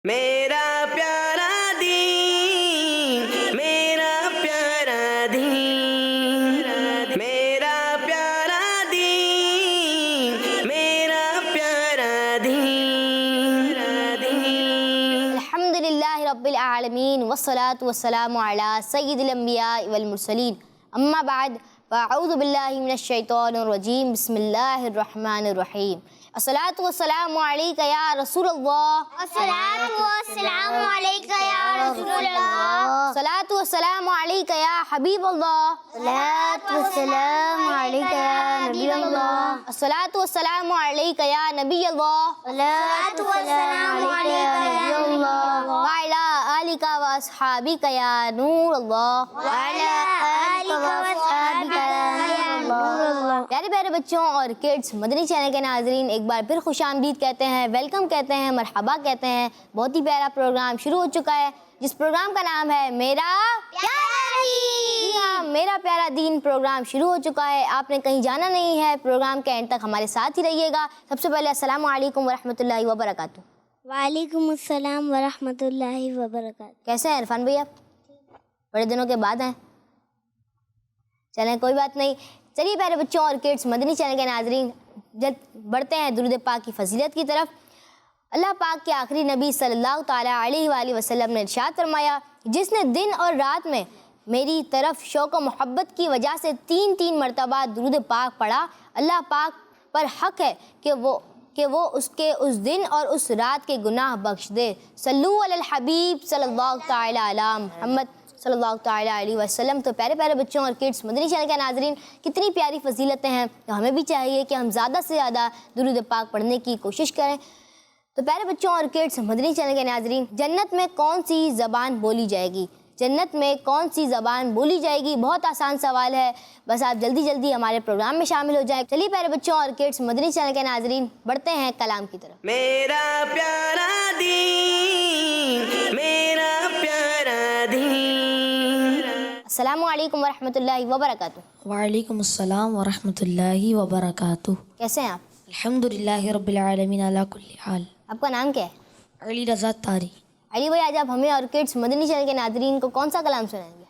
میرا پیارا دین، میرا پیارا دین، میرا پیارا دین، میرا پیارا دین۔ الحمدللہ رب العالمین والصلاة والسلام علی سید الانبیاء والمرسلین، اما بعد فاعوذ باللہ من الشیطان الرجیم، بسم اللہ الرحمن الرحیم۔ الصلاة والسلام علیکہ یا رسول اللہ، الصلاة والسلام علیکہ یا رسول اللہ، الصلاة والسلام علیکہ یا حبیب اللہ، الصلاة والسلام علیکہ یا نبی اللہ، الصلاة والسلام علیکہ یا نبی اللہ، الصلاة والسلام علیکہ یا نبی اللہ، وعلی آلک واصحابک یا نور اللہ، وعلی آلک واصحابک یا نور اللہ۔ پیارے پیارے بچوں اور کڈس، مدنی چینل کے ناظرین ایک بار پھر خوش آمدید کہتے ہیں، ویلکم کہتے ہیں، مرحبا کہتے ہیں۔ بہت ہی پیارا پروگرام شروع ہو چکا ہے جس پروگرام کا نام ہے میرا پیارا جی ہاں، میرا پیارا دین پروگرام شروع ہو چکا ہے۔ آپ نے کہیں جانا نہیں ہے، پروگرام کے اینڈ تک ہمارے ساتھ ہی رہیے گا۔ سب سے پہلے السلام علیکم ورحمۃ اللہ وبرکاتہ۔ وعلیکم السلام ورحمۃ اللہ وبرکاتہ۔ کیسے ہیں عرفان بھیا؟ بڑے دنوں کے بعد ہیں۔ چلیں کوئی بات نہیں، چلیے پیارے بچوں اور کڈس، مدنی چینل کے ناظرین بڑھتے ہیں درود پاک کی فضیلت کی طرف۔ اللہ پاک کے آخری نبی صلی اللہ تعالیٰ علیہ وآلہ وسلم نے ارشاد فرمایا، جس نے دن اور رات میں میری طرف شوق و محبت کی وجہ سے 3 مرتبہ درود پاک پڑھا، اللہ پاک پر حق ہے کہ وہ اس کے اس دن اور اس رات کے گناہ بخش دے۔ صلو علی الحبیب صلی اللہ تعالیٰ علی محمد صلی اللہ تعالیٰ علیہ وسلم۔ تو پیارے پیارے بچوں اور کڈس، مدنی چینل کے ناظرین، کتنی پیاری فضیلتیں ہیں، تو ہمیں بھی چاہیے کہ ہم زیادہ سے زیادہ درود پاک پڑھنے کی کوشش کریں۔ تو پیارے بچوں اور کڈس، مدنی چینل کے ناظرین، جنت میں کون سی زبان بولی جائے گی؟ جنت میں کون سی زبان بولی جائے گی؟ بہت آسان سوال ہے، بس آپ جلدی جلدی ہمارے پروگرام میں شامل ہو جائیں۔ چلیے پیارے بچوں اور کڈس، مدنی چینل کے ناظرین، بڑھتے ہیں کلام کی طرف۔ میرا پیارا دین، میرا پیارا دین۔ السلام علیکم ورحمۃ اللہ وبرکاتہ۔ وعلیکم السلام ورحمۃ اللہ وبرکاتہ۔ کیسے ہیں آپ؟ الحمدللہ رب العالمین علی کل حال۔ آپ کا نام کیا ہے؟ علی رضا طاری۔ علی بھائی، آج آپ ہمیں اور کڈس مدنی چینل کے ناظرین کو کون سا کلام سنائیں گے؟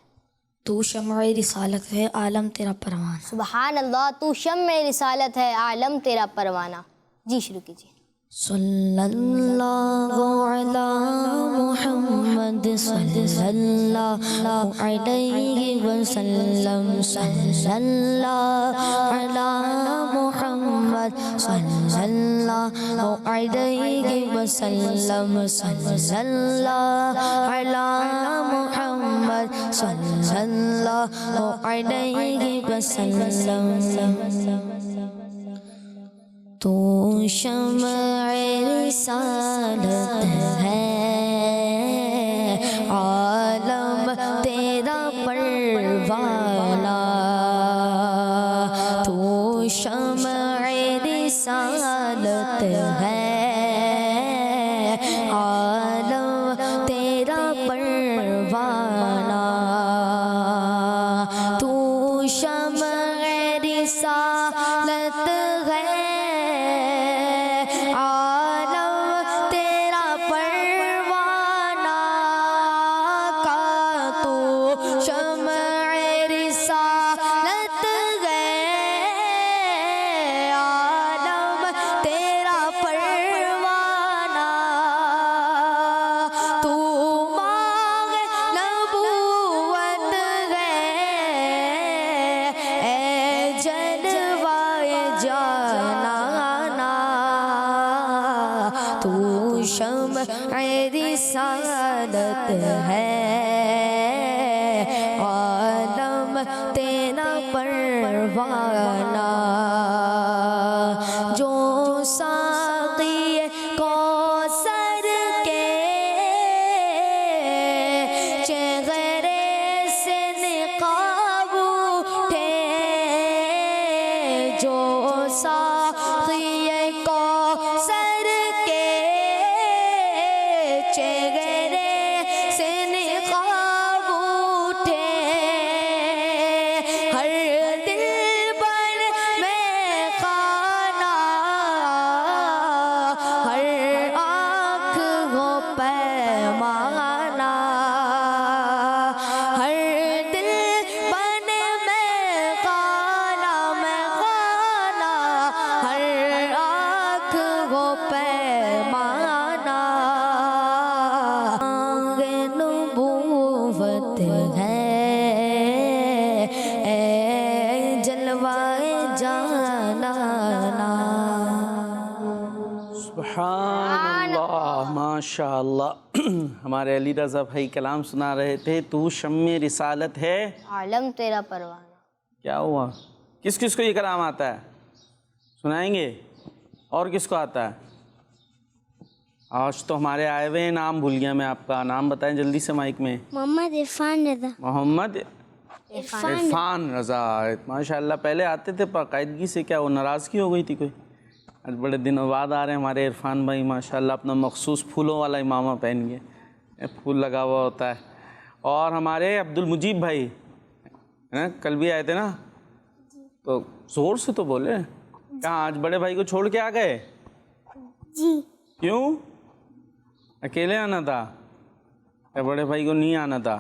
تو شمع رسالت ہے، عالم تیرا پروانہ۔ سبحان اللہ، تو شمع رسالت ہے، عالم تیرا پروانہ۔ جی شروع کیجیے۔ صلی اللہ علی محمد صلی اللہ علیہ وسلم، صلی اللہ علی محمد صلی اللہ علیہ وسلم، صلی اللہ علی محمد صلی اللہ علیہ وسلم۔ تو شمع رسالت ہے، عالم تیرا پروانہ، تو شمع رسالت ہے، عالم تیرا پروانہ، تو شمع رسالت ہے، شمع رسالت ہے، عالم تیرا پروانہ، جو ساقی کوثر کے چہرے سے نقاب اٹھے، جو ساقی کوثر کے چہرے سے نقاب اٹھے، ہر دل پر میں ہے اے جلوائے جانانا. سبحان اللہ، ماشاء اللہ. ہمارے علی رضا بھائی کلام سنا رہے تھے. تو شمع رسالت ہے، عالم تیرا پروانہ. کیا ہوا؟ کس کس کو یہ کلام آتا ہے؟ سنائیں گے. اور کس کو آتا ہے؟ آج تو ہمارے آئے ہوئے ہیں، نام بھول گیا میں آپ کا. نام بتائیں جلدی سے مائک میں. محمد عرفان رضا. محمد عرفان رضا. ماشاء اللہ، پہلے آتے تھے باقاعدگی سے. کیا وہ ناراضگی ہو گئی تھی کوئی؟ آج بڑے دنوں بعد آ رہے ہیں ہمارے عرفان بھائی. ماشاء اللہ اپنا مخصوص پھولوں والا امامہ پہن گئے، پھول لگا ہوا ہوتا ہے. اور ہمارے عبد المجیب بھائی کل بھی آئے تھے نا، تو زور سے تو بولے. کہاں آج بڑے بھائی کو چھوڑ کے آ گئے؟ جی. کیوں؟ اکیلے آنا تھا یا بڑے بھائی کو نہیں آنا تھا؟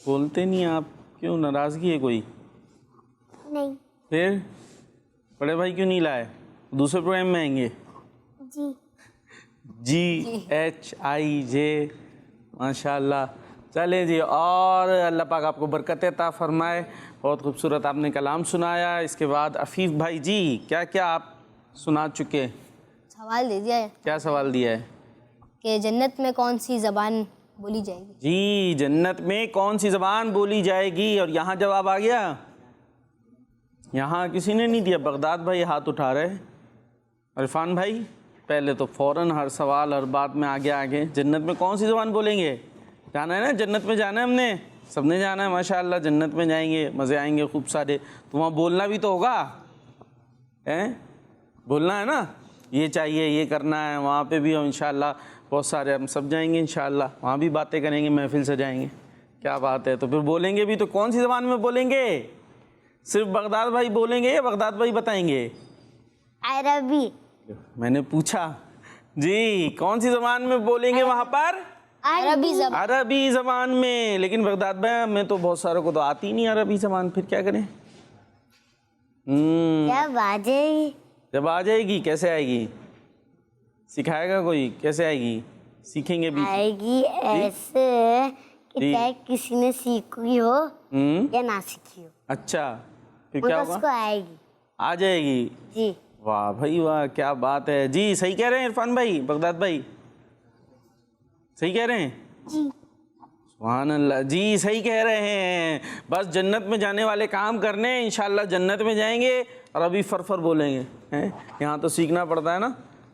بولتے نہیں آپ. کیوں، ناراضگی ہے کوئی؟ نہیں. پھر بڑے بھائی کیوں نہیں لائے؟ دوسرے پروگرام میں آئیں گے. جی. GHIJ. ماشاء اللہ. چلیں جی، اور اللہ پاک آپ کو برکت عطا فرمائے. بہت خوبصورت آپ نے کلام سنایا. اس کے بعد عفیف بھائی جی، کیا کیا آپ سنا چکے؟ سوال دے دیا ہے کیا سوال دیا ہے؟ کہ جنت میں کون سی زبان بولی جائے گی؟ جی، جنت میں کون سی زبان بولی جائے گی؟ اور یہاں جواب آ گیا؟ یہاں کسی نے نہیں دیا. بغداد بھائی ہاتھ اٹھا رہے. عرفان بھائی پہلے تو فوراً ہر سوال ہر بات میں آگے آگے. جنت میں کون سی زبان بولیں گے؟ جانا ہے نا، جنت میں جانا ہے. ہم نے سب نے جانا ہے. ماشاء اللہ جنت میں جائیں گے، مزے آئیں گے خوب سارے. تو وہاں بولنا بھی تو ہوگا، بولنا ہے نا. یہ چاہیے، یہ کرنا ہے. وہاں پہ بھی انشاءاللہ بہت سارے ہم سب جائیں گے انشاءاللہ. وہاں بھی باتیں کریں گے، محفل سے جائیں گے. کیا بات ہے. تو پھر بولیں گے بھی تو کون سی زبان میں بولیں گے؟ صرف بغداد بھائی بولیں گے یا بغداد بھائی بتائیں گے؟ عربی. میں نے پوچھا جی کون سی زبان میں بولیں گے وہاں پر؟ عربی زبان. عربی زبان میں. لیکن بغداد بھائی میں تو بہت ساروں کو تو آتی نہیں عربی زبان. پھر کیا کریں؟ جب آ جائے گی. جب آ جائے گی. کیسے آئے گی؟ سکھائے گا کوئی؟ کیسے آئے گی؟ سیکھیں گے بھی. آئے گی ایسے کہ چاہے کسی نے سیکھی ہو یا نہ سیکھی ہو، اچھا پھر کیا اس کو ہوگا؟ آئے گی. آ جائے گی. جی. واہ بھائی واہ، کیا بات ہے. جی صحیح کہہ رہے ہیں عرفان بھائی، بغداد بھائی صحیح کہہ رہے ہیں؟ جی. سبحان اللہ. جی صحیح کہہ رہے ہیں. بس جنت میں جانے والے کام کرنے ہیں. انشاءاللہ جنت میں جائیں گے اور ابھی فرفر بولیں گے. یہاں تو سیکھنا پڑتا ہے نا،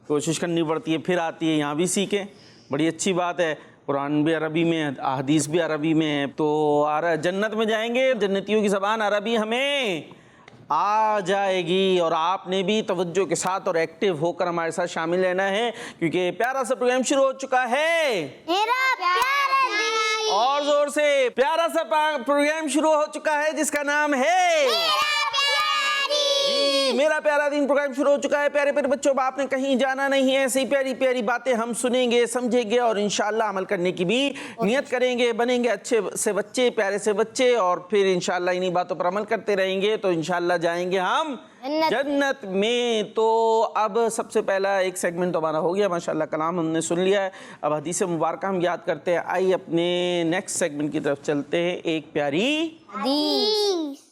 کوشش کرنی پڑتی ہے، پھر آتی ہے. یہاں بھی سیکھیں، بڑی اچھی بات ہے. قرآن بھی عربی میں ہے، احادیث بھی عربی میں ہے. تو جنت میں جائیں گے، جنتیوں کی زبان عربی ہمیں آ جائے گی. اور آپ نے بھی توجہ کے ساتھ اور ایکٹیو ہو کر ہمارے ساتھ شامل لینا ہے، کیونکہ پیارا سا پروگرام شروع ہو چکا ہے. میرا پیارا دین. اور زور سے. پیارا سا پروگرام شروع ہو چکا ہے جس کا نام ہے جی میرا پیارا دین. پروگرام شروع ہو چکا ہے. پیارے پیارے بچوں، آپ نے کہیں جانا نہیں ہے. ایسی پیاری پیاری باتیں ہم سنیں گے، سمجھیں گے اور انشاءاللہ عمل کرنے کی بھی نیت کریں گے. بنیں گے اچھے سے بچے، پیارے سے بچے، اور پھر انشاءاللہ انہی باتوں پر عمل کرتے رہیں گے تو انشاءاللہ جائیں گے ہم جنت میں. تو اب سب سے پہلا ایک سیگمنٹ ہمارا ہو گیا ماشاءاللہ. کلام ہم نے سن لیا ہے. اب حدیث مبارکہ ہم یاد کرتے ہیں. آئیے اپنے نیکسٹ سیگمنٹ کی طرف چلتے ہیں. ایک پیاری حدیث.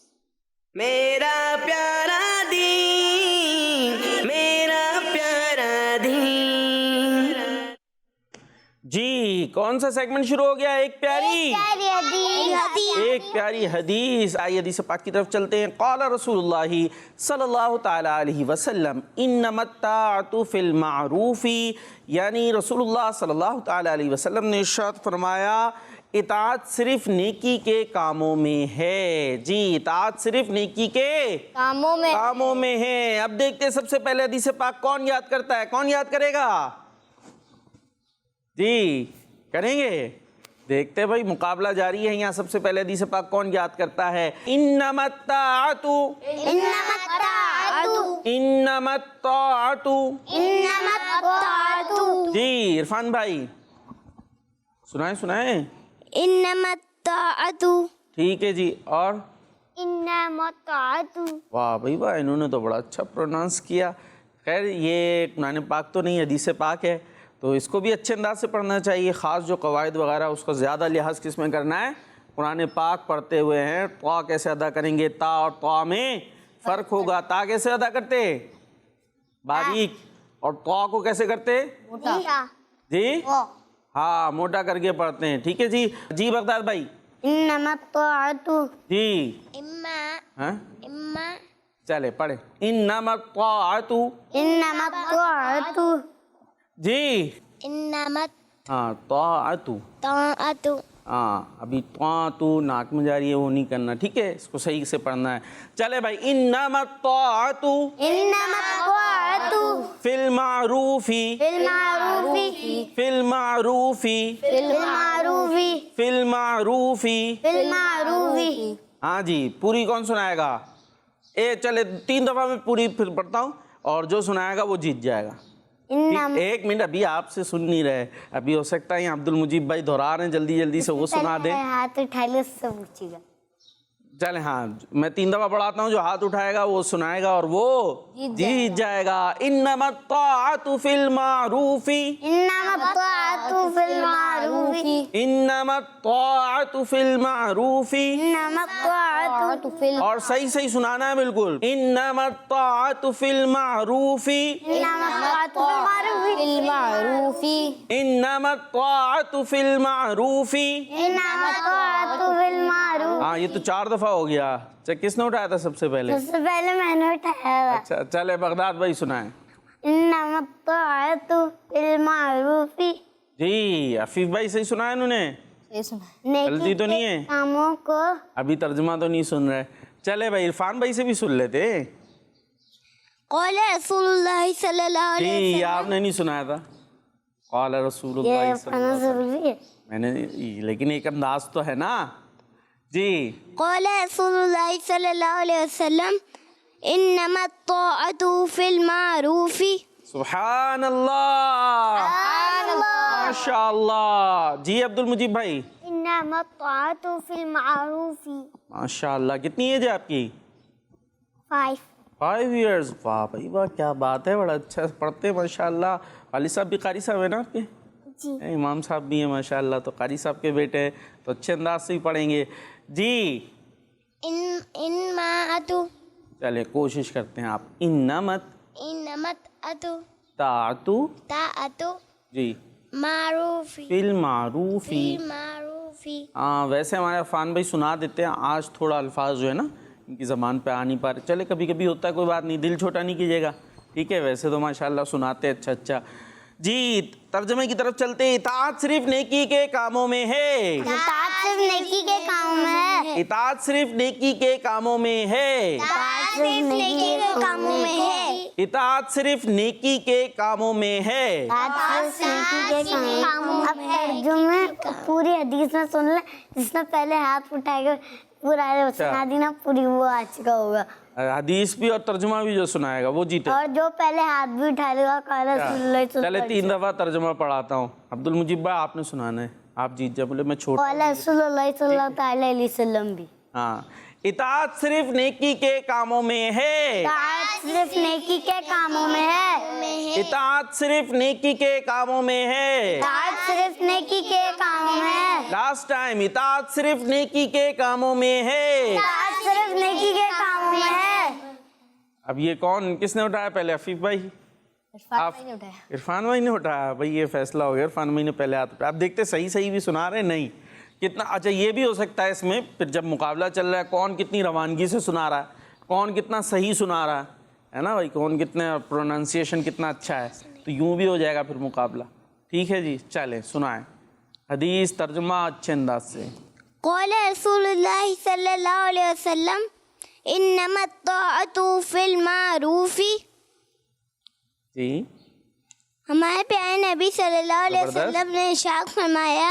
میرا پیارا دین، میرا پیارا دین. جی کون سا سیگمنٹ شروع ہو گیا؟ ایک پیاری ایک پیاری حدیث. آئیے حدیث پاک کی طرف چلتے ہیں. قال رسول اللہ صلی اللہ تعالی علیہ وسلم انما الطاعۃ فی المعروف، یعنی رسول اللہ صلی اللہ تعالی علیہ وسلم نے ارشاد فرمایا اطاعت صرف نیکی کے کاموں میں ہے. جی اطاعت صرف نیکی کے کاموں میں ہے. اب دیکھتے ہیں سب سے پہلے حدیث پاک کون یاد کرتا ہے؟ کون یاد کرے گا؟ جی کریں گے. دیکھتے بھائی مقابلہ جاری ہے. یہاں سب سے پہلے حدیث پاک کون یاد کرتا ہے؟ انما الطاعۃ انما الطاعۃ. جی عرفان بھائی سنائیں. انما الطاعۃ. ٹھیک ہے جی. اور انما الطاعۃ. واہ بھائی واہ، انہوں نے تو بڑا اچھا پروناؤنس کیا. خیر یہ قرآن پاک تو نہیں، حدیث پاک ہے. تو اس کو بھی اچھے انداز سے پڑھنا چاہیے. خاص جو قواعد وغیرہ اس کا زیادہ لحاظ کس میں کرنا ہے؟ قرآن پاک پڑھتے ہوئے ہیں. طا کیسے ادا کریں گے؟ تا اور طا میں فرق ہوگا. تا کیسے ادا کرتے؟ باریک. اور طا کو کیسے کرتے؟ جی ہاں موٹا کر کے پڑھتے ہیں. ٹھیک ہے جی. جی بغداد بھائی. انما الطاعۃ جی ہاں چلے پڑھیں. انما الطاعۃ. انما الطاعۃ جی انما ہاں طاعۃ. الطاعۃ ہاں ابھی طاعۃ ناک میں جا رہی ہے وہ نہیں کرنا. ٹھیک ہے اس کو صحیح سے پڑھنا ہے. چلے بھائی. انما الطاعۃ انما الطاعۃ فی المعروف فی المعروف فی المعروف فی المعروف فی المعروف. فی المعروف. ہاں جی پوری کون سنائے گا؟ چلے 3 دفعہ میں پوری پھر پڑھتا ہوں اور جو سنائے گا وہ جیت جائے گا. ایک منٹ ابھی آپ سے سن نہیں رہے. ابھی ہو سکتا ہے عبد المجیب بھائی دہرا رہے ہیں جلدی جلدی سے وہ سنا دیں. ہاتھ اٹھا لے اس سے پوچھے گا. چلے ہاں میں 3 دفعہ پڑھاتا ہوں. جو ہاتھ اٹھائے گا وہ سنائے گا اور وہ جیت جائے گا. انما الطاعۃ فی المعروف انما الطاعۃ فی المعروف انما الطاعۃ فی المعروف. انما الطاعۃ اور صحیح صحیح سنانا ہے بالکل. انما الطاعۃ فی المعروف انما الطاعۃ فی المعروف انما الطاعۃ فی المعروف. انما الطاعۃ فی المعروف. ہاں یہ تو 4 دفعہ ہو گیا. کس نے اٹھایا تھا سب سے پہلے؟ سب سے پہلے میں نے اٹھایا. اچھا چلے بغداد بھائی سنائیں. انما الطاعۃ فی المعروف. جی عفیف بھائی صحیح سنا ہے انہوں نے؟ صحیح سنا. غلطی تو نہیں ہے؟ کاموں کو ابھی ترجمہ تو نہیں سن رہے. چلے بھائی عرفان بھائی سے بھی سن لیتے. قال رسول اللہ صلی اللہ علیہ جی یہ آپ نے نہیں سنایا تھا. قال رسول اللہ صلی اللہ علیہ وسلم. ضروری ہے. میں نے لیکن ایک انداز تو ہے نا. جی قال رسول اللہ صلی اللہ علیہ وسلم انما الطاعۃ فی المعروف. سبحان اللہ ماشاء اللہ. جی عبد المجیب بھائی. انما الطاعۃ فی المعروف. ماشاء اللہ. کتنی ایج ہے آپ کی؟ 5. 5 ایئرز. واہ بھائی واہ کیا بات ہے. بڑا اچھا پڑھتے ہیں ماشاء اللہ. والد صاحب بھی قاری صاحب ہیں نا آپ کے؟ جی. امام صاحب بھی ہیں ماشاء اللہ. تو قاری صاحب کے بیٹے ہیں تو اچھے انداز سے ہی پڑھیں گے. جی انما چلے کوشش کرتے ہیں آپ. انمت طاعت جی معروف فی المعروف. معروف. ہاں ویسے ہمارے عرفان بھائی سنا دیتے ہیں. آج تھوڑا الفاظ جو ہے نا ان کی زبان پہ آ نہیں پا رہے. چلے کبھی کبھی ہوتا ہے کوئی بات نہیں. دل چھوٹا نہیں کیجیے گا. ٹھیک ہے ویسے تو ماشاءاللہ سناتے اچھا. جی ترجمے کی طرف چلتے. اطاعت صرف نیکی کے کاموں میں ہے. اطاعت صرف نیکی کے کاموں میں ہے. اطاعت صرف نیکی کے کاموں میں ہے. اطاعت صرف نیکی کے کاموں میں ہے. اطاعت صرف نیکی کے کاموں میں ہے. اطاعت صرف نیکی کے کاموں میں. اب ترجمے پوری حدیث میں سن لیں. جس نے پہلے ہاتھ اٹھائے گا پورا سنا دینا پوری وہ آ چکا ہوگا. حدیث بھی اور ترجمہ بھی جو سنائے گا وہ جیتے. اور جو پہلے ہاتھ بھی اٹھا لے گا قال رسول اللہ صلی چلے اللہ 3 دفعہ ترجمہ پڑھاتا ہوں. عبد المجیب بھائی آپ نے سنانا ہے. آپ جیت جائے. بولے میں چھوٹا. قال رسول اللہ صلی اللہ تعالی علیہ وسلم بھی. ہاں اطاعت صرف نیکی کے کاموں میں ہے. اطاعت صرف نیکی کے کاموں میں ہے. اطاعت صرف نیکی کے کاموں میں ہے. اطاعت صرف نیکی کے کاموں میں ہے. Last time. اطاعت صرف نیکی کے کاموں میں ہے. اطاعت صرف نیکی کے کاموں میں ہے. اب یہ کون کس نے اٹھایا پہلے؟ عفیف بھائی. عرفان بھائی نے اٹھایا. عرفان بھائی نے اٹھایا. بھائی یہ فیصلہ ہو گیا. عرفان بھائی نے پہلے ہاتھ اٹھایا. آپ دیکھتے صحیح بھی سنا رہے نہیں کتنا. اچھا یہ بھی ہو سکتا ہے اس میں پھر جب مقابلہ چل رہا ہے کون کتنی روانگی سے سنا رہا ہے, کون کتنا صحیح سنا رہا ہے نا بھائی, کون کتنے پروننسیشن کتنا اچھا ہے, تو یوں بھی ہو جائے گا پھر مقابلہ. ٹھیک ہے جی, چلیں سنائیں حدیث ترجمہ اچھے انداز سے. قال رسول اللہ صلی اللہ علیہ وسلم انما الطاعۃ فی المعروف. جی ہمارے پیارے نبی صلی اللہ علیہ وسلم نے ارشاد فرمایا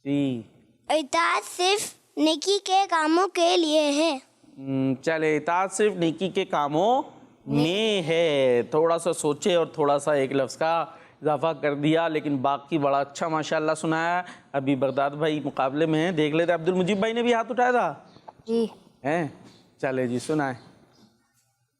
جی اطاعت صرف نیکی کے کاموں کے لیے ہے. چلے اطاعت صرف نیکی کے کاموں میں ہے. تھوڑا سا سوچے اور تھوڑا سا ایک لفظ کا اضافہ کر دیا, لیکن باقی بڑا اچھا ماشاءاللہ سنایا. ابھی بغداد بھائی مقابلے میں ہیں, دیکھ لیتے. عبد المجیب بھائی نے بھی ہاتھ اٹھایا تھا جی ہیں, چلے جی سنائیں.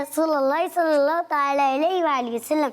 رسول الله صلى الله تعالى عليه وآله وسلم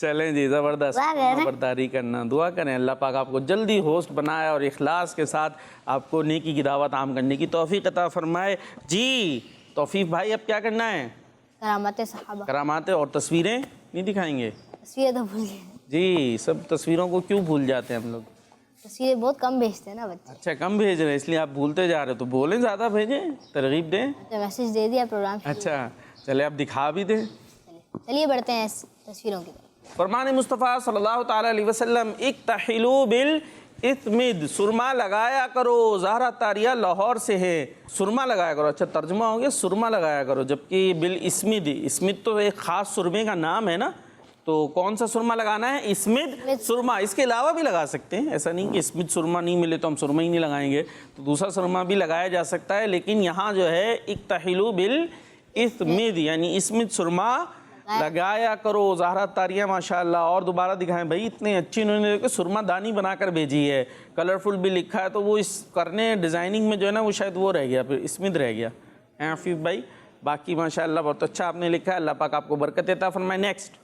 چلیں جی زبردست، خبرداری کرنا، دعا کریں اللہ پاک آپ کو جلدی ہوسٹ بنائے اور اخلاص کے ساتھ آپ کو نیکی کی دعوت عام کرنے کی توفیق عطا فرمائے۔ جی توفیق بھائی اب کیا کرنا ہے؟ کرامات صحابہ، کرامات اور تصویریں نہیں دکھائیں گے؟ تصویریں تو بھول گئے، جی سب تصویروں کو کیوں بھول جاتے ہیں ہم لوگ؟ تصویریں بہت کم بھیجتے ہیں نا بچے، اچھا کم بھیج رہے ہیں اس لیے آپ بھولتے جا رہے ہو، تو بولیں زیادہ بھیجیں، ترغیب دیں۔ تو میسیج دے دیا پروگرام شروع۔ اچھا چلے اب دکھا بھی دیں۔ چلیے بڑھتے ہیں اس تصویروں کی طرف۔ فرمان مصطفیٰ صلی اللہ تعالیٰ علیہ وسلم اکتحلوا بالاسمد، سرما لگایا کرو، زہرا طاریہ لاہور سے ہے، سرما لگایا کرو۔ اچھا ترجمہ ہو گیا سرما لگایا کرو، جبکہ بالاسمد، اسمد تو ایک خاص سرمے کا نام ہے نا، تو کون سا سرما لگانا ہے؟ اسمد سرما، اس کے علاوہ بھی لگا سکتے ہیں، ایسا نہیں کہ اسمد سرما نہیں ملے تو ہم سرما ہی نہیں لگائیں گے، تو دوسرا سرما بھی لگایا جا سکتا ہے، لیکن یہاں جو ہے اکتحلوا بالاسمد یعنی اسمد سرما لگایا کرو، زہرا طاریہ ماشاءاللہ۔ اور دوبارہ دکھائیں بھائی، اتنے اچھی انہوں نے سرما دانی بنا کر بھیجی ہے، کلرفل بھی لکھا ہے، تو وہ اس کرنے ڈیزائننگ میں جو ہے نا وہ شاید وہ رہ گیا، پھر اسمد رہ گیا ہے عفیف بھائی۔ باقی ماشاءاللہ بہت اچھا آپ نے لکھا ہے، اللہ پاک آپ کو برکت عطا فرمائے۔ نیکسٹ،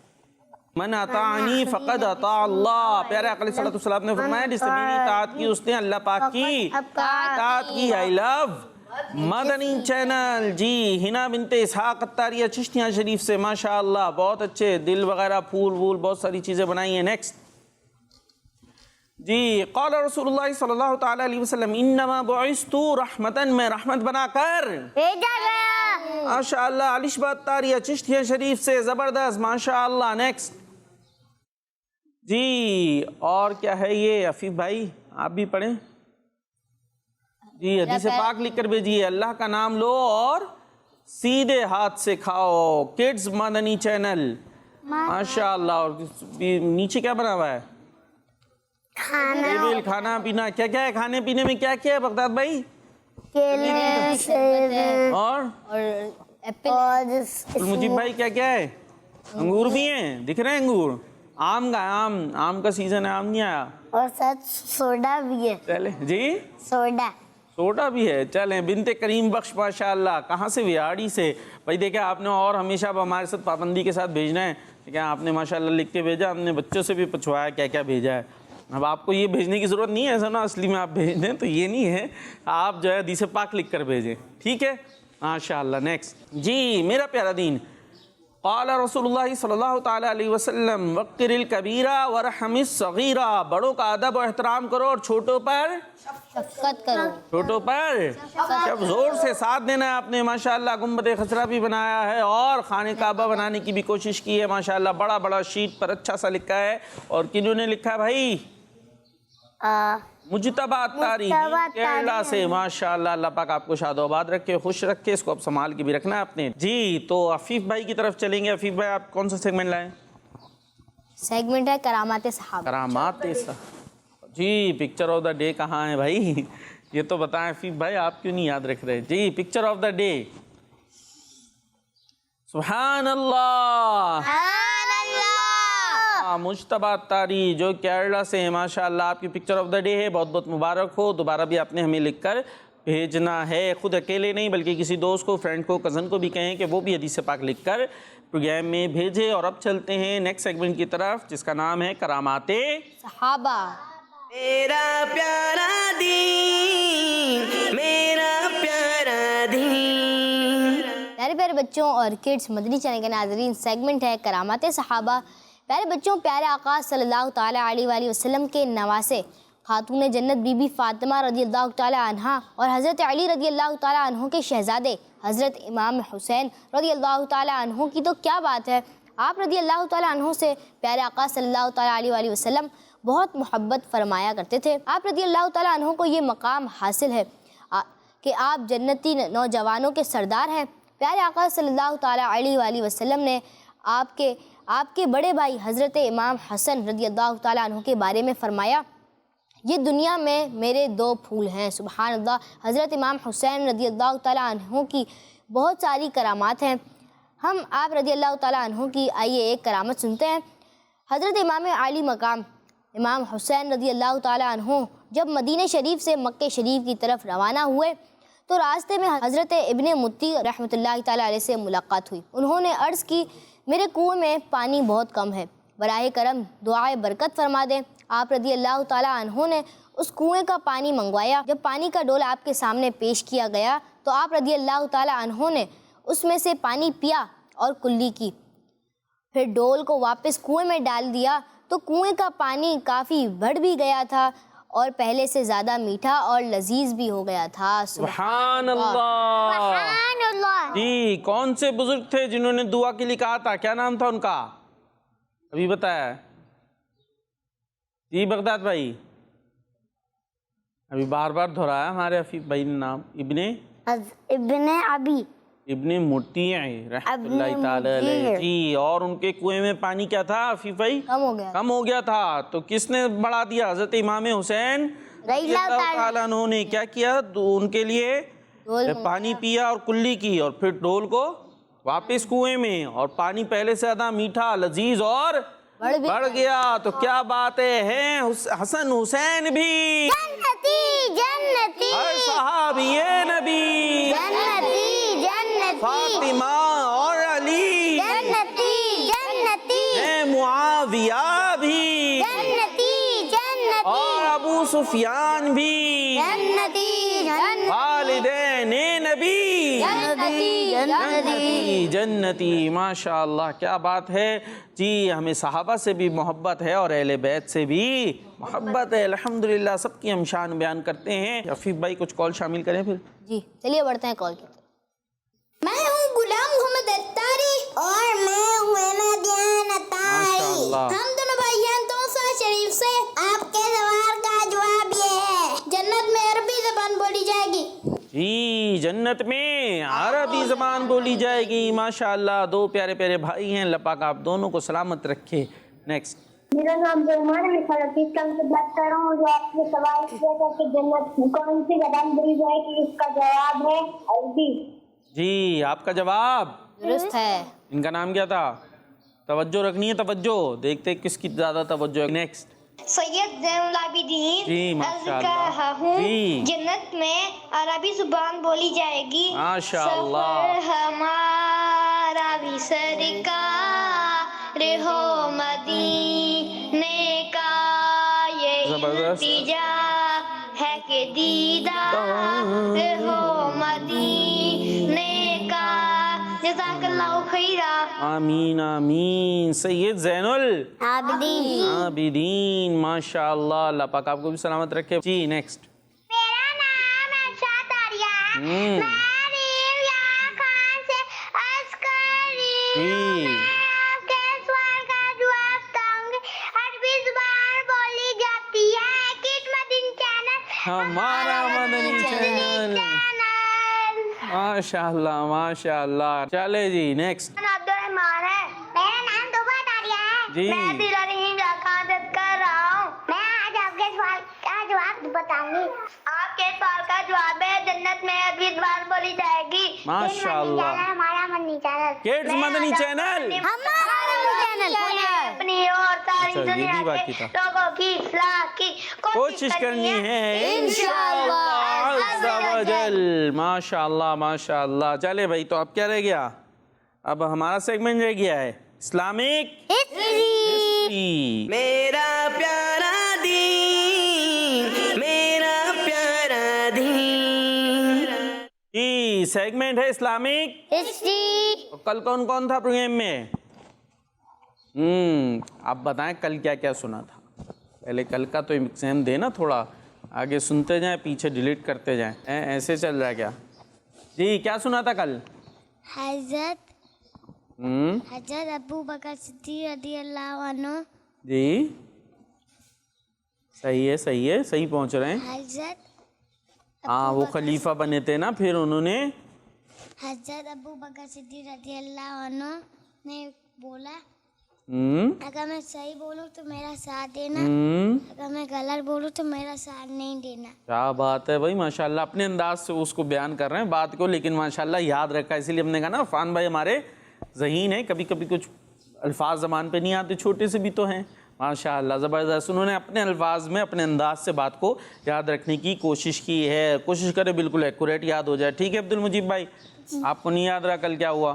من اطاعنی فقد اطاع اللہ، پیارے آقا علیہ الصلوۃ نے فرمایا جس نے میری اطاعت کی اس نے اللہ پاک کی اطاعت کی۔ آئی لو مدنی چینل، جی ہنا بنت اسحاق اتاریہ چشتیاں شریف سے، ماشاءاللہ بہت اچھے دل وغیرہ پھول وول بہت ساری چیزیں بنائی ہیں۔ نیکسٹ، جی قال رسول اللہ صلی اللہ تعالیٰ علیہ وسلم انما بعثت رحمتاً، میں رحمت بنا کر بھیجا گیا۔ ماشاءاللہ علشبہ اتاریہ چشتیاں شریف سے، زبردست ماشاءاللہ۔ نیکسٹ، جی اور کیا ہے یہ عفیف بھائی آپ بھی پڑھیں جی، حدیث پاک لکھ کر بھیجیے، اللہ کا نام لو اور سیدھے ہاتھ سے کھاؤ۔ کڈز مدنی چینل ماشاءاللہ۔ اور نیچے کیا بنا ہوا ہے؟ ٹیبل، کھانا پینا، کیا کیا ہے کھانے پینے میں؟ کیا کیا ہے بغداد بھائی؟ کیلے، سیب اور ایپل، اور مجیب بھائی کیا کیا ہے؟ انگور بھی ہیں، دکھ رہے ہیں انگور، آم کا آم کا سیزن ہے، آم نہیں آیا، اور ساتھ سوڈا بھی ہے، چلے جی سوڈا بھی ہے۔ چلیں بنت کریم بخش ماشاءاللہ، کہاں سے؟ ویاڑی سے۔ بھائی دیکھیں آپ نے اور ہمیشہ اب ہمارے ساتھ پابندی کے ساتھ بھیجنا ہے، ٹھیک ہے؟ آپ نے ماشاءاللہ لکھ کے بھیجا، ہم نے بچوں سے بھی پوچھوایا کیا کیا بھیجا ہے۔ اب آپ کو یہ بھیجنے کی ضرورت نہیں ہے، ایسا نا اصلی میں آپ بھیج دیں تو یہ نہیں ہے، آپ جو ہے حدیث پاک لکھ کر بھیجیں، ٹھیک ہے ماشاءاللہ۔ نیکسٹ، جی میرا پیارا دین، قال رسول اللہ صلی اللہ تعالیٰ علیہ وسلم وقر الکبیرہ ورحم الصغیرہ، بڑوں کا ادب و احترام کرو اور چھوٹوں پر شفقت کرو، چھوٹوں پر جب زور سے ساتھ دینا ہے۔ آپ نے ماشاءاللہ گنبد خضرا بھی بنایا ہے اور خانہ کعبہ بنانے کی بھی کوشش کی ہے ماشاءاللہ، بڑا بڑا شیٹ پر اچھا سا لکھا ہے۔ اور کنہوں نے لکھا ہے بھائی؟ مجتبہ اتاری کیرلا سے، ماشاءاللہ اللہ پاک آپ کو شاد و آباد رکھے، خوش رکھے، اس کو اب سنبھال کے بھی رکھنا ہے اپنے۔ جی تو عفیف بھائی کی طرف چلیں گے۔ عفیف بھائی آپ کون سا سیگمنٹ لائیں؟ سیگمنٹ ہے کرامات صحابہ۔ کرامات جی پکچر آف دا ڈے کہاں ہے بھائی؟ یہ تو بتائیں عفیف بھائی، آپ کیوں نہیں یاد رکھ رہے؟ جی پکچر آف دا ڈے، سبحان اللہ، مجتبہ اتاری جو کیرلا سے ہیں ماشاءاللہ، آپ کی پکچر آف دا ڈے ہے، بہت بہت مبارک ہو۔ دوبارہ بھی آپ نے ہمیں لکھ کر بھیجنا ہے، خود اکیلے نہیں بلکہ کسی دوست کو، فرینڈ کو، کزن کو بھی کہیں کہ وہ بھی حدیث پاک لکھ کر پروگرام میں بھیجے۔ اور اب چلتے ہیں نیکسٹ سیگمنٹ کی طرف جس کا نام ہے کرامات صحابہ۔ میرا پیارا دین، میرا پیارا دین۔ پیارے پیارے بچوں اور کڈز مدنی چینل کے ناظرین، سیگمنٹ ہے کرامات صحابہ۔ پیارے بچوں، پیارے آقا صلی اللہ تعالیٰ علیہ وآلہ وسلم کے نواسے خاتون جنت بی بی فاطمہ رضی اللہ تعالیٰ عنہا اور حضرت علی رضی اللہ تعالیٰ عنہ کے شہزادے حضرت امام حسین رضی اللہ تعالیٰ عنہ کی تو کیا بات ہے، آپ رضی اللہ تعالیٰ عنہ سے پیارے آقا صلی اللہ تعالیٰ علیہ وآلہ وسلم بہت محبت فرمایا کرتے تھے۔ آپ رضی اللہ تعالیٰ عنہ کو یہ مقام حاصل ہے کہ آپ جنتی نوجوانوں کے سردار ہیں۔ پیارے آقا صلی اللہ تعالیٰ علیہ وآلہ وسلم نے آپ کے بڑے بھائی حضرت امام حسن رضی اللہ تعالیٰ عنہ کے بارے میں فرمایا، یہ دنیا میں میرے دو پھول ہیں۔ سبحان اللہ۔ حضرت امام حسین رضی اللہ تعالیٰ عنہ کی بہت ساری کرامات ہیں، ہم آپ رضی اللہ تعالیٰ عنہ کی آئیے ایک کرامت سنتے ہیں۔ حضرت امام عالی مقام امام حسین رضی اللہ تعالیٰ عنہ جب مدینہ شریف سے مکہ شریف کی طرف روانہ ہوئے تو راستے میں حضرت ابن متی رحمۃ اللہ تعالیٰ علیہ سے ملاقات ہوئی۔ انہوں نے عرض کی، میرے کنویں میں پانی بہت کم ہے، براہ کرم دعائے برکت فرما دیں۔ آپ رضی اللہ تعالیٰ عنہ نے اس کنویں کا پانی منگوایا۔ جب پانی کا ڈول آپ کے سامنے پیش کیا گیا تو آپ رضی اللہ تعالیٰ عنہ نے اس میں سے پانی پیا اور کلی کی، پھر ڈول کو واپس کنویں میں ڈال دیا تو کنویں کا پانی کافی بڑھ بھی گیا تھا اور پہلے سے زیادہ میٹھا اور لذیذ بھی ہو گیا تھا۔ سبحان اللہ۔ جی کون سے بزرگ تھے جنہوں نے دعا کے لیے کہا تھا؟ کیا نام تھا ان کا؟ ابھی بتایا جی بغداد بھائی، ابھی بار بار دہرایا ہمارے حفیظ بھائی نے نام، ابن ابی ابن مطیع رحمۃ اللہ تعالی علیہ۔ جی اور ان کے کنویں میں پانی کیا تھا حفیظ بھائی؟ کم ہو گیا تھا۔ تو کس نے بڑھا دیا؟ حضرت امام حسین رضی اللہ تعالیٰ عنہ نے کیا کیا؟ ان کے لیے پانی پیا اور کلی کی، اور پھر ڈول کو واپس کنویں میں، اور پانی پہلے سے زیادہ میٹھا لذیذ اور بڑھ گیا۔ تو کیا بات ہے، حسن حسین بھی جنتی ہر صحابی نبی، فاطمہ اور علی معاویہ بھی، اور ابو سفیان بھی، والدین نبی جنتی۔ ماشاء اللہ کیا بات ہے جی، ہمیں صحابہ سے بھی محبت ہے اور اہل بیت سے بھی محبت ہے، الحمدللہ سب کی ہم شان بیان کرتے ہیں۔ حفیظ بھائی کچھ کال شامل کریں پھر۔ جی چلیے بڑھتے ہیں کال کی طرف۔ میں ہوں غلام محمد اتاری اور میں ہوں دیان اتاری۔ ماشاءاللہ۔ ہم دونوں بھائیان توسا شریف سے آپ کے سوال کا جواب یہ ہے، جنت میں عربی زبان بولی جائے گی؟ جی جنت میں عربی زبان بولی جائے گی، ماشاءاللہ۔ دو پیارے پیارے بھائی ہیں، اللہ پاک آپ دونوں کو سلامت رکھے۔ نیکسٹ۔ میرا نام زمان ہے، میں فلسطین سے بات کر رہا ہوں۔ جو آپ نے سوال کیا تھا کہ جنت میں کون سی زبان بولی جائے گی، اس کا جواب ہے عربی۔ جی آپ کا جواب درست ہے۔ ان کا نام کیا تھا؟ توجہ رکھنی ہے، توجہ، دیکھتے کس کی زیادہ توجہ ہے۔ نیکسٹ۔ سید زین العابدین جی ماشاءاللہ۔ عرض کہا ہوں جی جنت میں عربی زبان بولی جائے گی، ماشاءاللہ۔ سفر ہمارا بھی سرکار ہو مدینے کا، یہ نتیجہ ہے کہ دیدار ہو مدینے کا۔ جزاک اللہ خیرا۔ آمین آمین۔ سید زین العابدین، ماشاءاللہ، اللہ پاک آپ کو بھی سلامت رکھے۔ جی نیکسٹ۔ میرا نام ارشاد آریہ ہے، میں ریویا خان سے عرض کر رہی ہوں۔ میں آپ کے سوال کا جواب دوں گی۔ عربی زبان بولی جاتی ہے کس مدنی چینل؟ ہمارا مدنی چینل۔ ماشاءاللہ ماشاءاللہ۔ چلے جی نیکسٹ۔ عبد الرحمان ہے۔ میرا نام دوبت آریہ ہے، جی میں بھی رنگین رکعت کر رہا ہوں۔ میں آج آپ کے سوال کا جواب بتاؤں گی۔ آپ کے سوال کا جواب ہے جنت میں عربی زبان بولی جائے گی۔ ماشاءاللہ۔ ہمارا مدنی چینل، کڈز مدنی چینل۔ اپنی اور ساری اچھا، یہ بھی دنیا باقی کے تھا۔ لوگوں کی اصلاح کی کوشش کرنی ہے انشاءاللہ عز و جل۔ ماشاءاللہ ماشاءاللہ۔ چلے بھائی، تو اب کیا رہ گیا؟ اب ہمارا سیگمنٹ رہ گیا ہے اسلامک ہسٹری۔ میرا پیارا دین، میرا پیارا دین۔ جی سیگمنٹ ہے اسلامک ہسٹری۔ کل کون کون تھا پروگرام میں؟ آپ بتائیں کل کیا کیا سنا تھا؟ پہلے کل کا تو ایگزام دینا، تھوڑا آگے سنتے جائیں، پیچھے ڈیلیٹ کرتے جائیں، ایسے چل رہا ہے کیا؟ جی کیا سنا تھا کل؟ حضرت ابو بکر صدیق رضی اللہ عنہ، جی صحیح ہے صحیح ہے، صحیح پہنچ رہے ہیں۔ حضرت ہاں وہ خلیفہ بنے تھے نا، پھر انہوں نے حضرت ابو بکر صدیق رضی اللہ عنہ نے بولا اگر میں صحیح بولوں تو میرا ساتھ دینا، اگر میں غلط بولوں تو میرا ساتھ نہیں دینا۔ کیا بات ہے بھائی، ماشاءاللہ اپنے انداز سے اس کو بیان کر رہے ہیں بات کو، لیکن ماشاءاللہ یاد رکھا، اسی لیے ہم نے کہا نا عرفان بھائی ہمارے ذہین ہیں، کبھی کبھی کچھ الفاظ زبان پہ نہیں آتے، چھوٹے سے بھی تو ہیں، ماشاءاللہ زبردست۔ انہوں نے اپنے الفاظ میں اپنے انداز سے بات کو یاد رکھنے کی کوشش کی ہے، کوشش کرے بالکل ایکوریٹ یاد ہو جائے۔ ٹھیک ہے عبد المجید بھائی، آپ کو نہیں یاد رہا کل کیا ہوا،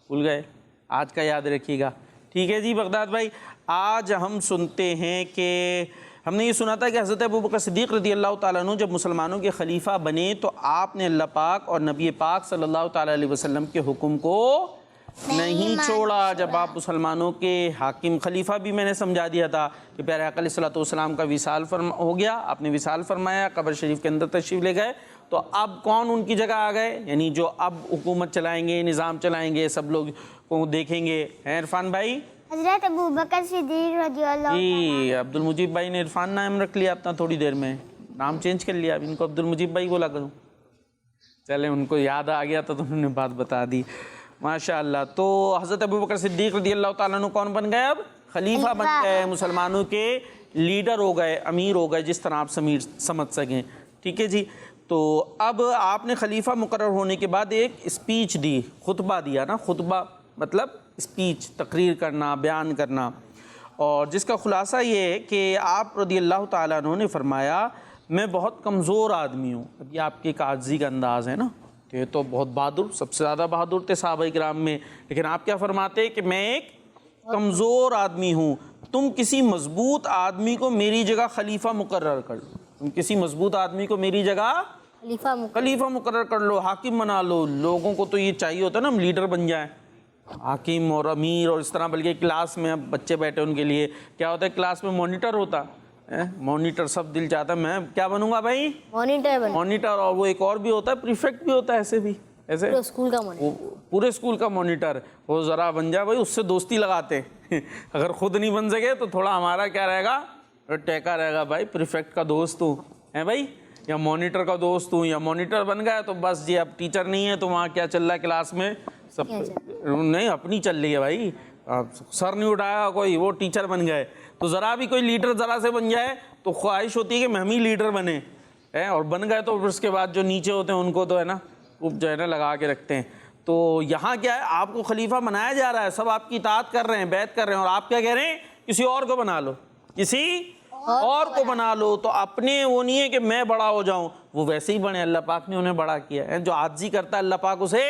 بھول گئے، آج کا یاد رکھیے گا، ٹھیک ہے جی بغداد بھائی، آج ہم سنتے ہیں کہ ہم نے یہ سنا تھا کہ حضرت ابوبکر صدیق رضی اللہ تعالیٰ عنہ جب مسلمانوں کے خلیفہ بنے تو آپ نے اللہ پاک اور نبی پاک صلی اللہ تعالیٰ علیہ وسلم کے حکم کو نہیں چھوڑا. جب آپ مسلمانوں کے حاکم خلیفہ بھی میں نے سمجھا دیا تھا کہ پیارے آقا علیہ الصلوۃ والسلام کا وصال ہو گیا، آپ نے وصال فرمایا، قبر شریف کے اندر تشریف لے گئے، تو اب کون ان کی جگہ آ گئے؟ یعنی جو اب حکومت چلائیں گے، نظام چلائیں گے، سب لوگ کو دیکھیں گے. عرفان بھائی؟ حضرت ابوبکر صدیق رضی اللہ جی عبد المجیب بھائی نے عرفان نام رکھ لیا اپنا، تھوڑی دیر میں نام چینج کر لیا، اب ان کو عبد المجیب بھائی بولا کروں. چلیں ان کو یاد آ گیا تو انہوں نے بات بتا دی، ماشاء اللہ. تو حضرت ابوبکر صدیق رضی اللہ تعالیٰ عنہ کون بن گئے؟ اب خلیفہ بن گئے، مسلمانوں کے لیڈر ہو گئے، امیر ہو گئے، جس طرح آپ سمجھ سکیں. ٹھیک ہے جی. تو اب آپ نے خلیفہ مقرر ہونے کے بعد ایک اسپیچ دی، خطبہ دیا نا. خطبہ مطلب اسپیچ، تقریر کرنا، بیان کرنا، اور جس کا خلاصہ یہ ہے کہ آپ رضی اللہ تعالیٰ عنہ نے فرمایا میں بہت کمزور آدمی ہوں. اب یہ آپ کی ایک عاجزی کا انداز ہے نا، کہ یہ تو بہت بہادر، سب سے زیادہ بہادر تھے صحابہ کرام میں، لیکن آپ کیا فرماتے کہ میں ایک کمزور آدمی ہوں، تم کسی مضبوط آدمی کو میری جگہ خلیفہ مقرر کر لو، تم کسی مضبوط آدمی کو میری جگہ خلیفہ مقرر کر لو، حاکم بنا لو. لوگوں کو تو یہ چاہیے ہوتا ہے نا ہم لیڈر بن جائیں، حاکم اور امیر اور اس طرح. بلکہ کلاس میں اب بچے بیٹھے ان کے لیے کیا ہوتا ہے، کلاس میں مانیٹر ہوتا ہے، مانیٹر سب دل چاہتا ہے میں کیا بنوں گا بھائی؟ مانیٹر. اور وہ ایک اور بھی ہوتا ہے پریفیکٹ بھی ہوتا ہے، ایسے بھی ایسے پورے اسکول کا مانیٹر. وہ ذرا بن جائے بھائی، اس سے دوستی لگاتے اگر خود نہیں بن سکے تو تھوڑا ہمارا کیا رہے گا، ٹیکا رہے گا بھائی، پریفیکٹ کا دوست ہوں ہے بھائی، یا مانیٹر کا دوست ہوں. یا مانیٹر بن گیا تو بس جی اب ٹیچر نہیں ہے تو وہاں کیا چل رہا ہے کلاس میں، سب نہیں اپنی چل رہی ہے بھائی، سر نہیں اٹھایا کوئی، وہ ٹیچر بن گئے. تو ذرا بھی کوئی لیڈر ذرا سے بن جائے تو خواہش ہوتی ہے کہ ہم ہی لیڈر بنے، اور بن گئے تو پھر اس کے بعد جو نیچے ہوتے ہیں ان کو تو ہے نا وہ جو ہے نا لگا کے رکھتے ہیں. تو یہاں کیا ہے، آپ کو خلیفہ بنایا جا رہا ہے، سب آپ کی اطاعت کر رہے ہیں، بیعت کر رہے ہیں، اور آپ کیا کہہ رہے ہیں کسی اور کو بنا لو، کسی اور کو بنا لو. تو اپنے وہ نہیں ہے کہ میں بڑا ہو جاؤں، وہ ویسے ہی بنے، اللہ پاک نے انہیں بڑا کیا ہے. جو عاجزی کرتا ہے اللہ پاک اسے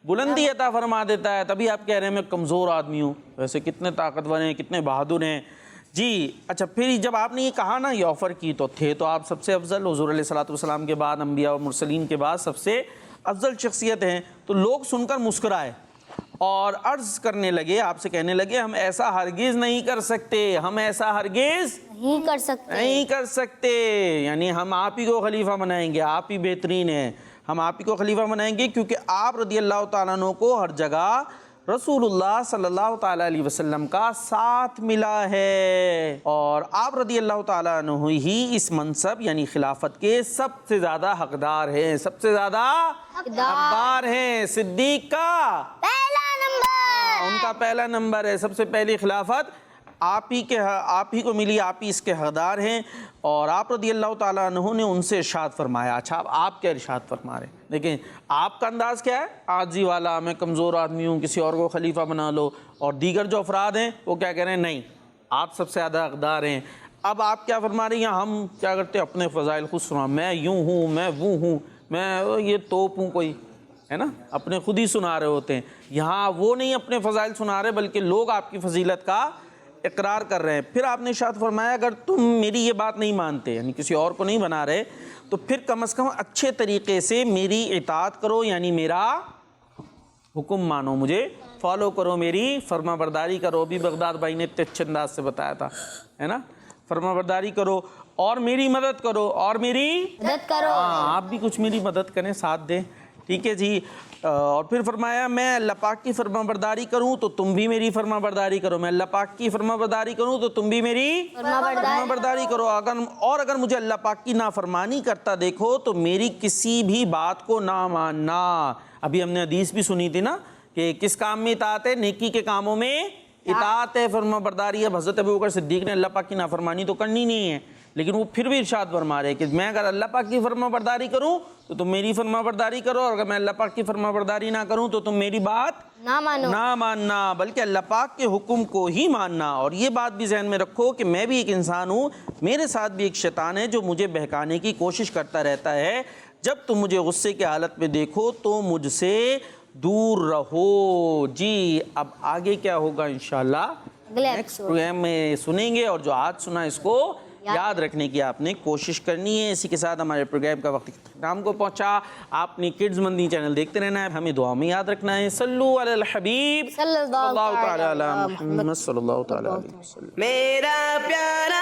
بلندی عطا فرما دیتا ہے. تبھی آپ کہہ رہے ہیں میں کمزور آدمی ہوں، ویسے کتنے طاقتور ہیں، کتنے بہادر ہیں جی. اچھا پھر جب آپ نے یہ کہا نا، یہ آفر کی، تو تھے تو آپ سب سے افضل، حضور علیہ الصلوۃ والسلام کے بعد انبیاء اور مرسلین کے بعد سب سے افضل شخصیت ہیں. تو لوگ سن کر مسکرائے اور عرض کرنے لگے، آپ سے کہنے لگے ہم ایسا ہرگز نہیں کر سکتے، ہم ایسا ہرگز نہیں کر سکتے. یعنی ہم آپ ہی کو خلیفہ بنائیں گے، آپ ہی بہترین ہیں، ہم آپ ہی کو خلیفہ بنائیں گے، کیونکہ آپ رضی اللہ تعالیٰ عنہ کو ہر جگہ رسول اللہ صلی اللہ تعالیٰ علیہ وسلم کا ساتھ ملا ہے، اور آپ رضی اللہ تعالیٰ عنہ ہی اس منصب یعنی خلافت کے سب سے زیادہ حقدار ہیں، سب سے زیادہ حقدار ہیں. صدیق کا پہلا نمبر، ان کا پہلا نمبر ہے، سب سے پہلی خلافت آپ ہی کو ملی، آپ ہی اس کے حقدار ہیں. اور آپ رضی اللہ تعالیٰ عنہ نے ان سے ارشاد فرمایا. اچھا اب آپ کیا ارشاد فرما رہے ہیں؟ لیکن آپ کا انداز کیا ہے؟ عاجزی والا، میں کمزور آدمی ہوں، کسی اور کو خلیفہ بنا لو. اور دیگر جو افراد ہیں وہ کیا کہہ رہے ہیں؟ نہیں، آپ سب سے زیادہ حقدار ہیں. اب آپ کیا فرما رہے ہیں؟ ہم کیا کرتے ہیں؟ اپنے فضائل خود سنا، میں یوں ہوں، میں وہ ہوں، میں یہ توپ ہوں، کوئی ہے نا، اپنے خود ہی سنا رہے ہوتے ہیں. یہاں وہ نہیں اپنے فضائل سنا رہے، بلکہ لوگ آپ کی فضیلت کا اقرار کر رہے ہیں. پھر آپ نے ارشاد فرمایا اگر تم میری یہ بات نہیں مانتے، یعنی کسی اور کو نہیں بنا رہے، تو پھر کم از کم اچھے طریقے سے میری اطاعت کرو، یعنی میرا حکم مانو، مجھے فالو کرو، میری فرما برداری کرو. بھی بغداد بھائی نے اتنے اچھے انداز سے بتایا تھا، ہے نا، فرما برداری کرو اور میری مدد کرو، اور میری مدد کرو. ہاں آپ بھی کچھ میری مدد کریں، ساتھ دیں. ٹھیک ہے جی. اور پھر فرمایا میں اللہ پاک کی فرما برداری کروں تو تم بھی میری فرما برداری کرو، میں اللہ پاک کی فرما برداری کروں تو تم بھی میری فرما برداری کرو. اگر مجھے اللہ پاک کی نافرمانی کرتا دیکھو تو میری کسی بھی بات کو نہ ماننا. ابھی ہم نے حدیث بھی سنی تھی نا کہ کس کام میں اطاعت ہے؟ نیکی کے کاموں میں اطاعت ہے، فرما برداری ہے. حضرت ابوبکر صدیق نے اللہ پاک کی نافرمانی تو کرنی نہیں ہے، لیکن وہ پھر بھی ارشاد فرما رہے کہ میں اگر اللہ پاک کی فرما برداری کروں تو تم میری فرما برداری کرو، اور اگر میں اللہ پاک کی فرما برداری نہ کروں تو تم میری بات نہ ماننا، بلکہ اللہ پاک کے حکم کو ہی ماننا. اور یہ بات بھی ذہن میں رکھو کہ میں بھی ایک انسان ہوں، میرے ساتھ بھی ایک شیطان ہے جو مجھے بہکانے کی کوشش کرتا رہتا ہے. جب تم مجھے غصے کی حالت میں دیکھو تو مجھ سے دور رہو. جی اب آگے کیا ہوگا انشاءاللہ اگلے نیکسٹ پروگرام میں سنیں گے, اور جو آج سنا اس کو یاد رکھنے کی آپ نے کوشش کرنی ہے. اسی کے ساتھ ہمارے پروگرام کا وقت اختتام کو پہنچا. آپ نے کڈز مندی چینل دیکھتے رہنا ہے, ہمیں دعا میں یاد رکھنا ہے. صلو علی الحبیب صلی اللہ تعالی علی محمد صلی اللہ تعالی علیہ وسلم. میرا پیارا